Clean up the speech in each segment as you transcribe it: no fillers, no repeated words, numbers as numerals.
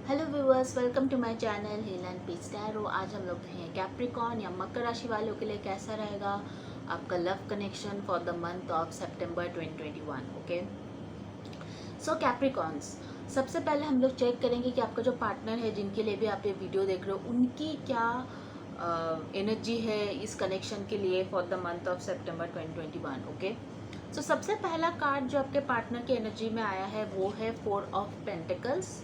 Hello viewers, welcome to my channel heal and peace tarot. आज हम लोग हैं कैप्रिकॉर्न या मकर राशि वालों के लिए कैसा रहेगा आपका love connection for the month of September 2021। Okay, so Capricorns, सबसे पहले हम लोग चेक करेंगे कि आपका जो पार्टनर है, जिनके लिए भी आप ये वीडियो देख रहे हो, उनकी क्या एनर्जी है इस कनेक्शन के लिए for the month of September 2021। Okay, so सबसे पहला कार्ड जो आपके पार्टनर की एनर्जी में आया है वो है 4 of pentacles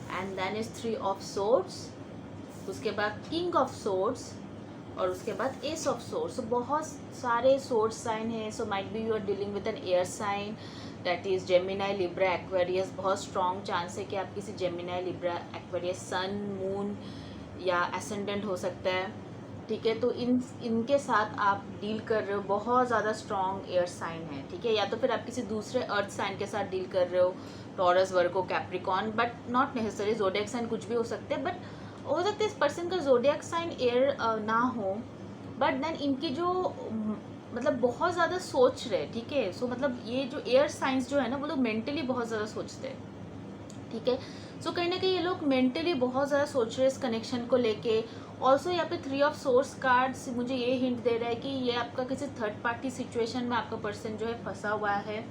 and then is 3 of swords, उसके बाद किंग ऑफ सोर्ड्स और उसके बाद एस ऑफ सोर्ड्स। बहुत सारे सोर्ड साइन हैं, so might be you are dealing with an air sign that is Gemini, Libra, Aquarius. बहुत स्ट्रॉन्ग चांस है कि आप किसी Gemini, Libra, Aquarius, sun, moon या एसेंडेंट हो सकता है। ठीक है, तो इनके साथ आप डील कर रहे हो, बहुत ज़्यादा स्ट्रॉन्ग एयर साइन है। ठीक है, या तो फिर आप किसी दूसरे अर्थ साइन के साथ डील कर रहे हो, Taurus, Virgo, Capricorn, but not necessary zodiac sign कुछ भी हो सकते हैं। बट हो सकता है इस पर्सन का जोडिएक साइन एयर ना हो, बट देन इनकी जो मतलब बहुत ज़्यादा सोच रहे। ठीक है, सो मतलब ये जो एयर साइंस जो है ना, वो लोग मेंटली बहुत ज़्यादा सोचते हैं। ठीक है, सो कहीं ना कहीं ये लोग मेंटली बहुत ज़्यादा सोच रहे हैं इस कनेक्शन को लेके। ऑल्सो यहाँ पे 3 ऑफ सोर्स कार्ड्स मुझे ये हिंट दे रहा है कि ये आपका किसी थर्ड पार्टी सिचुएशन में आपका पर्सन जो है फंसा हुआ है।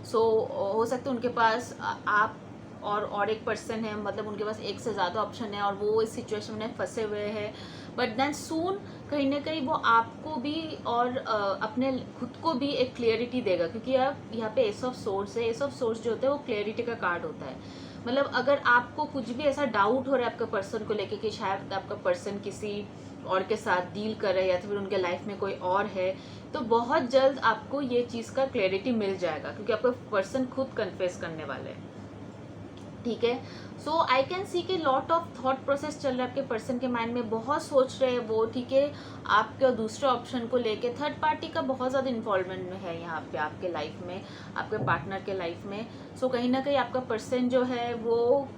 सो हो सकता है उनके पास आप और एक पर्सन है, मतलब उनके पास एक से ज़्यादा ऑप्शन है और वो इस सिचुएशन में फंसे हुए हैं। बट देन सून कहीं ना कहीं वो आपको भी और अपने खुद को भी एक क्लियरिटी देगा, क्योंकि आप यहाँ पे एस ऑफ सोर्स है। एस ऑफ सोर्स जो होता है वो क्लियरिटी का कार्ड होता है। मतलब अगर आपको कुछ भी ऐसा डाउट हो रहा है आपका पर्सन को लेके कि शायद आपका पर्सन किसी और के साथ डील कर रहा है या तो फिर उनके लाइफ में कोई और है, तो बहुत जल्द आपको ये चीज़ का क्लैरिटी मिल जाएगा, क्योंकि आपका पर्सन खुद कन्फेस करने वाले हैं। ठीक है, सो आई कैन सी कि लॉट ऑफ थॉट प्रोसेस चल रहा है आपके पर्सन के माइंड में, बहुत सोच रहे हैं वो। ठीक है, आपके और दूसरे ऑप्शन को लेके थर्ड पार्टी का बहुत ज़्यादा इन्वॉल्वमेंट में है यहाँ पे आपके लाइफ में, आपके पार्टनर के लाइफ में। सो कहीं ना कहीं आपका पर्सन जो है वो,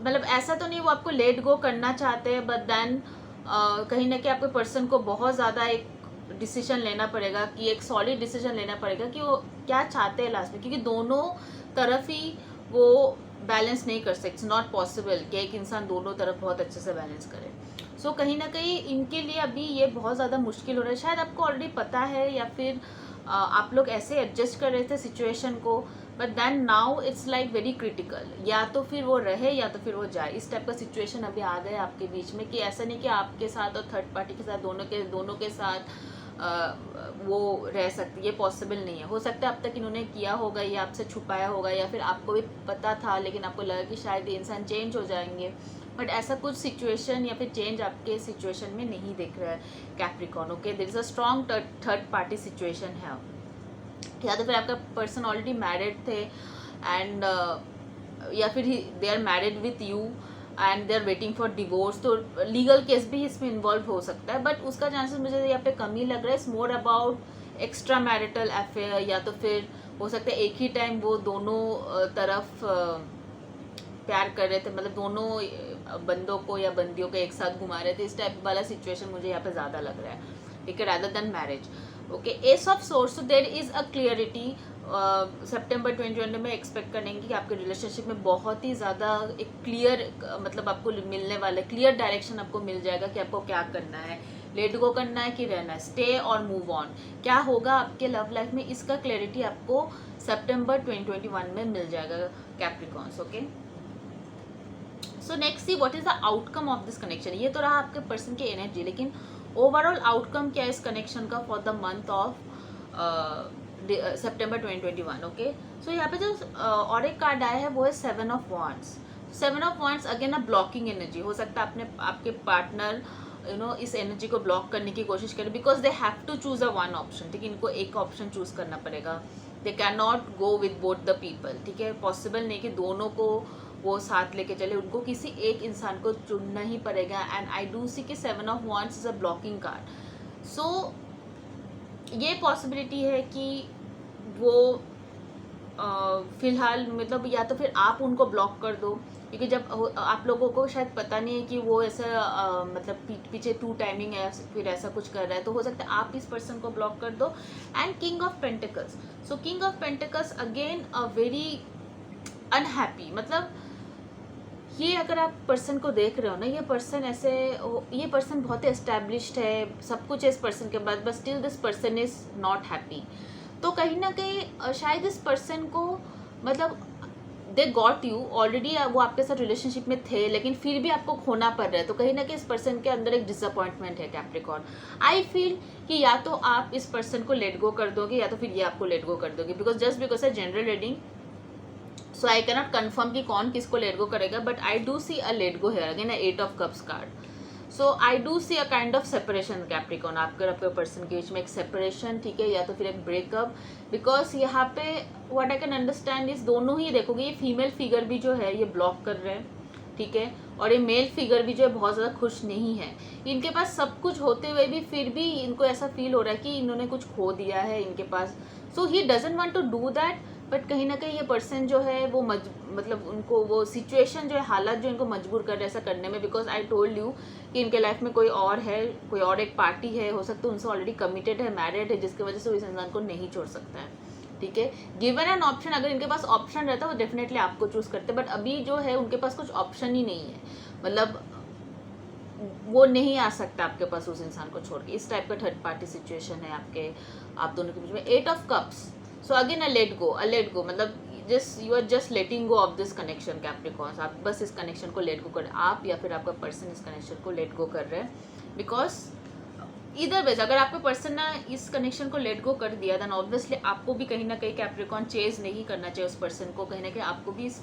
मतलब ऐसा तो नहीं वो आपको लेट गो करना चाहते हैं, बट देन कहीं ना कहीं आपके पर्सन को बहुत ज़्यादा एक डिसीजन लेना पड़ेगा, कि एक सॉलिड डिसीजन लेना पड़ेगा कि वो क्या चाहते हैं लास्ट में, क्योंकि दोनों तरफ ही वो बैलेंस नहीं कर सकते। इट्स नॉट पॉसिबल कि एक इंसान दोनों तरफ बहुत अच्छे से बैलेंस करे। सो कहीं ना कहीं इनके लिए अभी ये बहुत ज़्यादा मुश्किल हो रहा है। शायद आपको ऑलरेडी पता है या फिर आप लोग ऐसे एडजस्ट कर रहे थे सिचुएशन को, but then now it's like very critical. या तो फिर वो रहे या तो फिर वो जाए, इस टाइप का सिचुएशन अभी आ गया आपके बीच में। कि ऐसा नहीं कि आपके साथ और थर्ड पार्टी के साथ दोनों के साथ वो रह सकती, ये पॉसिबल नहीं है। हो सकता है अब तक इन्होंने किया होगा, ये आपसे छुपाया होगा, या फिर आपको भी पता था लेकिन आपको लगा कि शायद ये इंसान चेंज हो जाएंगे, बट ऐसा कुछ सिचुएशन या फिर चेंज आपके सिचुएशन में नहीं दिख रहा है Capricorn. Okay, there is a strong third party situation है, या तो फिर आपका पर्सन ऑलरेडी मैरिड थे एंड या फिर they are married with you and they are waiting for divorce. तो लीगल केस भी इसमें इन्वॉल्व हो सकता है, बट उसका चांसेस मुझे यहाँ पे कम ही लग रहा है। It's more about extra marital affair, या तो फिर हो सकता है एक ही टाइम वो दोनों तरफ प्यार कर रहे थे, मतलब दोनों बंदों को या बंदियों को एक साथ घुमा रहे थे। इस टाइप वाला सिचुएशन मुझे यहाँ पे ज़्यादा लग रहा है, ठीक है, rather than marriage. Okay, as of course, so there is a clarity. सितंबर 2020 में एक्सपेक्ट करेंगे कि आपके रिलेशनशिप में बहुत ही ज़्यादा एक क्लियर मतलब आपको मिलने वाला क्लियर डायरेक्शन आपको मिल जाएगा कि आपको क्या करना है, लेट गो करना है कि रहना है, स्टे और मूव ऑन, क्या होगा आपके लव लाइफ में, इसका क्लैरिटी आपको सितंबर 2021 में मिल जाएगा Capricorns. Okay, so next see what is the outcome of this connection. ये तो रहा आपके पर्सन की एनर्जी, लेकिन ओवरऑल आउटकम क्या है इस कनेक्शन का for the month of September 2021। Okay, so यहाँ पे जो और एक कार्ड आया है वो है 7 of wands. 7 of wands again a blocking energy. हो सकता है आपके पार्टनर इस एनर्जी को ब्लॉक करने की कोशिश करें, because they have to choose a one option. ठीक है, इनको एक ऑप्शन चूज करना पड़ेगा। They can not go with both the people. ठीक है, पॉसिबल नहीं कि दोनों को वो साथ लेके चले, उनको किसी एक इंसान को चुनना ही पड़ेगा। एंड आई डू सी कि 7 of wands is a blocking card. So ये पॉसिबिलिटी है कि वो फिलहाल मतलब या तो फिर आप उनको ब्लॉक कर दो, क्योंकि जब आप लोगों को शायद पता नहीं है कि वो ऐसा मतलब पीछे टू टाइमिंग है फिर ऐसा कुछ कर रहा है, तो हो सकता है आप इस पर्सन को ब्लॉक कर दो। And king of pentacles, so king of pentacles again a very unhappy, मतलब ये अगर आप पर्सन को देख रहे हो ना, ये पर्सन बहुत एस्टैब्लिश्ड है, सब कुछ है इस पर्सन के बाद, but still this person is not happy. तो कहीं ना कहीं शायद इस पर्सन को मतलब दे गॉट यू ऑलरेडी, वो आपके साथ रिलेशनशिप में थे लेकिन फिर भी आपको खोना पड़ रहा है। तो कहीं ना कहीं इस पर्सन के अंदर एक डिसअपॉइंटमेंट है कैप्रिकॉर्न। आई फील कि या तो आप इस पर्सन को लेट गो कर दोगे या तो फिर ये आपको लेट गो कर दोगे, बिकॉज है general reading, so I cannot confirm कि कौन किसको लेट गो करेगा, but I do see a let go here again, 8 of cups card. So I do see a kind of separation Capricorn, आपके person के बीच में एक सेपरेशन, ठीक है, या तो फिर एक ब्रेकअप। बिकॉज यहाँ पे व्हाट आई कैन अंडरस्टैंड इस दोनों ही देखोगे, ये फीमेल फिगर भी जो है ये ब्लॉक कर रहे हैं, ठीक है, और ये मेल फिगर भी जो है बहुत ज़्यादा खुश नहीं है। इनके पास सब कुछ होते हुए भी फिर भी इनको ऐसा फील हो रहा है कि इन्होंने कुछ खो दिया है इनके पास। So he doesn't want to do that, but कहीं ना कहीं ये पर्सन जो है वो मतलब उनको वो सिचुएशन जो है, हालात जो इनको मजबूर कर रहे हैं ऐसा करने में। बिकॉज आई टोल्ड यू कि इनके लाइफ में कोई और है, कोई और एक पार्टी है, हो सकता है उनसे ऑलरेडी कमिटेड है, मैरिड है, जिसकी वजह से वो इस इंसान को नहीं छोड़ सकता है, ठीक है। गिवन एन ऑप्शन, अगर इनके पास ऑप्शन रहता वो डेफिनेटली आपको चूज करते, बट अभी जो है उनके पास कुछ ऑप्शन ही नहीं है, मतलब वो नहीं आ सकता आपके पास उस इंसान को छोड़ के। इस टाइप का थर्ड पार्टी सिचुएशन है आप दोनों के बीच में। 8 of cups, so again a let go, मतलब you are just letting go of this connection Capricorns. आप बस इस कनेक्शन को लेट गो कर, आप या फिर आपका पर्सन इस कनेक्शन को लेट गो कर रहे हैं। बिकॉज इधर वेज अगर आपका पर्सन ना इस कनेक्शन को लेट गो कर दिया, देन ऑब्वियसली आपको भी कहीं ना कहीं कैप्रिकॉर्न चेज नहीं करना चाहिए उस पर्सन को, कहीं ना कहीं आपको भी इस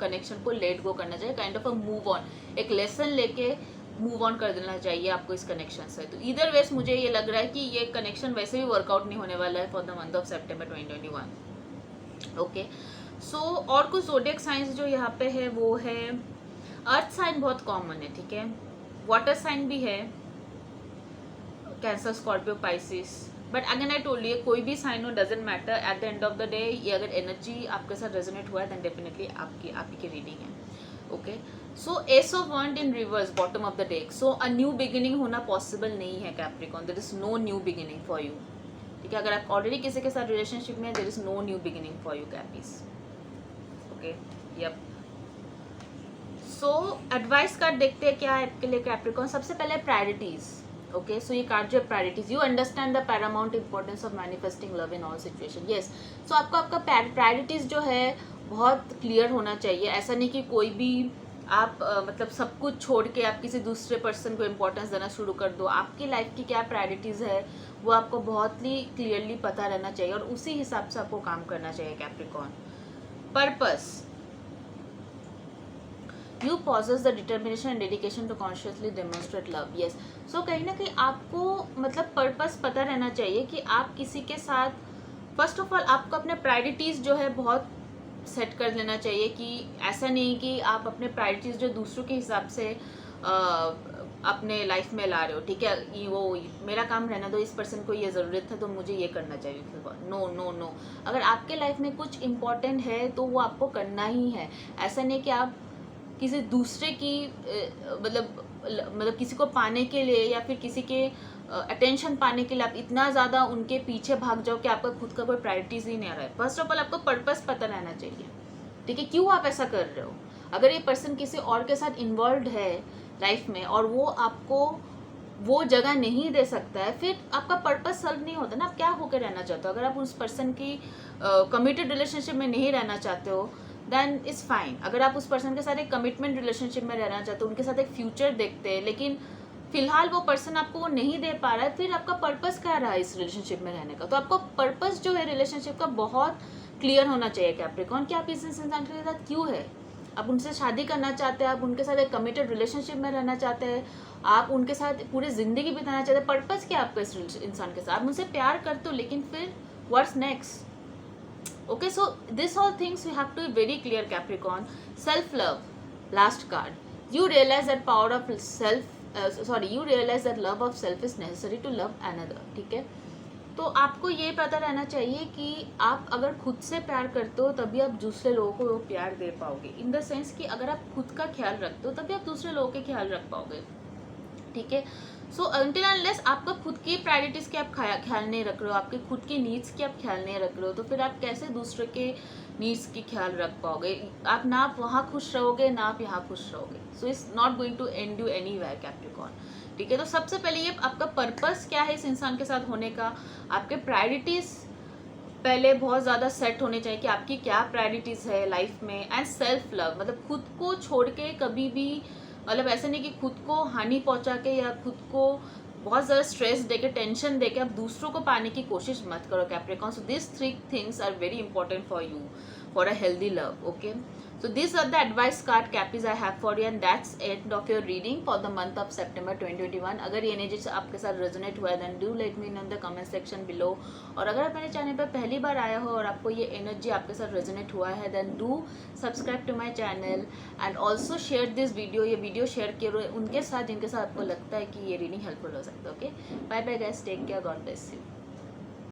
कनेक्शन को लेट गो करना चाहिए, kind of a move on, एक लेसन लेके मूव ऑन कर देना चाहिए आपको इस कनेक्शन से। तो इधर वेज मुझे ये लग रहा है कि ये कनेक्शन वैसे भी वर्कआउट नहीं होने वाला है for the month of September 2021। Okay, so और कुछ ज़ोडिएक साइंस जो यहाँ पे है वो है, अर्थ साइन बहुत कॉमन है, ठीक है, वाटर साइन भी है, cancer, Scorpio, Pisces, but again I told you कोई भी साइन हो doesn't matter, at the end of the day ये अगर एनर्जी आपके साथ रेजोनेट हुआ है देन डेफिनेटली आपकी की रीडिंग है। Okay, so ace of wand in reverse bottom of the deck, so a new beginning होना पॉसिबल नहीं है Capricorn, there is no new beginning for you, ठीक है। अगर आप ऑलरेडी किसी के साथ रिलेशनशिप में, there is no new beginning for you Cappies. Okay, yup, so advice card देखते हैं क्या है आपके लिए कैप्रिकॉर्न। सबसे पहले प्रायोरिटीज, ओके, सो ये कार्ड जो है priorities, you understand the paramount importance of manifesting love in all situation, yes. So आपको आपका प्रायोरिटीज जो है बहुत क्लियर होना चाहिए। ऐसा नहीं कि कोई भी आप मतलब सब कुछ छोड़ के आप किसी दूसरे पर्सन को इम्पोर्टेंस देना शुरू कर दो। आपकी लाइफ की क्या प्रायोरिटीज़ है वो आपको बहुत ही क्लियरली पता रहना चाहिए और उसी हिसाब से आपको काम करना चाहिए Capricorn. Purpose, you possess the determination and dedication to consciously demonstrate love, yes. So कहीं ना कहीं आपको मतलब पर्पस पता रहना चाहिए कि आप किसी के साथ, फर्स्ट ऑफ ऑल आपको अपने प्रायोरिटीज़ जो है बहुत सेट कर लेना चाहिए, कि ऐसा नहीं कि आप अपने प्रायोरिटीज़ जो दूसरों के हिसाब से अपने लाइफ में ला रहे हो, ठीक है, वो मेरा काम रहना दो, इस पर्सन को ये ज़रूरत है तो मुझे ये करना चाहिए, नो नो नो। अगर आपके लाइफ में कुछ इम्पोर्टेंट है तो वो आपको करना ही है। ऐसा नहीं कि आप किसी दूसरे की मतलब किसी को पाने के लिए या फिर किसी के अटेंशन पाने के लिए आप इतना ज़्यादा उनके पीछे भाग जाओ कि आपका खुद का कोई प्रायोरिटीज़ ही नहीं आ रहा है। फर्स्ट ऑफ ऑल आपको पर्पस पता रहना चाहिए, ठीक है, क्यों आप ऐसा कर रहे हो। अगर ये पर्सन किसी और के साथ इन्वॉल्व है लाइफ में और वो आपको वो जगह नहीं दे सकता है, फिर आपका पर्पस सॉल्व नहीं होता ना। आप क्या होकर रहना चाहते हो? अगर आप उस पर्सन की कमिटेड रिलेशनशिप में नहीं रहना चाहते हो देन इज़ फाइन। अगर आप उस पर्सन के साथ एक कमिटमेंट रिलेशनशिप में रहना चाहते हो, उनके साथ एक फ्यूचर देखते हैं, लेकिन फिलहाल वो पर्सन आपको वो नहीं दे पा रहा है, फिर आपका पर्पस क्या रहा है इस रिलेशनशिप में रहने का। तो आपको पर्पस जो है रिलेशनशिप का बहुत क्लियर होना चाहिए कैप्रिकॉर्न, कि आप इस इंसान के साथ क्यों है। आप उनसे शादी करना चाहते हैं, आप उनके साथ एक कमिटेड रिलेशनशिप में रहना चाहते हैं, आप उनके साथ पूरी ज़िंदगी बिताना चाहते हैं। पर्पस क्या आपका इस इंसान के साथ? आप उनसे प्यार करते हो, लेकिन फिर what's next? Okay, so this all things you have to be very clear Capricorn. Self love, last card. You realize that power of self, you realize that love of self is necessary to love another. ठीक है, तो आपको ये पता रहना चाहिए कि आप अगर खुद से प्यार करते हो तभी आप दूसरे लोगों को वो प्यार दे पाओगे। इन द सेंस कि अगर आप खुद का ख्याल रखते हो तभी आप दूसरे लोगों के ख्याल रख पाओगे, ठीक है। सो अनटिल अनलेस आपका खुद की प्रायोरिटीज़ के आप ख्याल नहीं रख रहे हो, आपके खुद की नीड्स की आप ख्याल नहीं रख रहे हो, तो फिर आप कैसे दूसरे के नीड्स की ख्याल रख पाओगे। आप ना वहाँ खुश रहोगे ना आप यहाँ खुश रहोगे, so it's not going to end you anywhere Capricorn. ठीक है, तो सबसे पहले ये आपका पर्पस क्या है इस इंसान के साथ होने का, आपके प्रायोरिटीज पहले बहुत ज़्यादा सेट होने चाहिए कि आपकी क्या प्रायोरिटीज़ है लाइफ में। एंड सेल्फ लव, मतलब खुद को छोड़ के कभी भी, मतलब ऐसे नहीं कि खुद को हानि पहुंचा के या खुद को बहुत ज़्यादा स्ट्रेस देके, टेंशन देके आप दूसरों को पाने की कोशिश मत करो Capricorn. So this 3 things are very important for you for a healthy love. Okay, so these are the advice card cappies I have for you, and that's end of your reading for the month of September 2021. अगर ये energy आपके साथ resonate हुआ है then do let me know in the comment section below। और अगर आप मेरे चैनल पर पहली बार आया हो और आपको ये एनर्जी आपके साथ रेजोनेट हुआ है then do subscribe to my channel and also share this video। ये वीडियो शेयर करो उनके साथ जिनके साथ आपको लगता है कि ये रीडिंग हेल्पफुल हो सकता है। Okay, bye bye guys, take care, God bless you.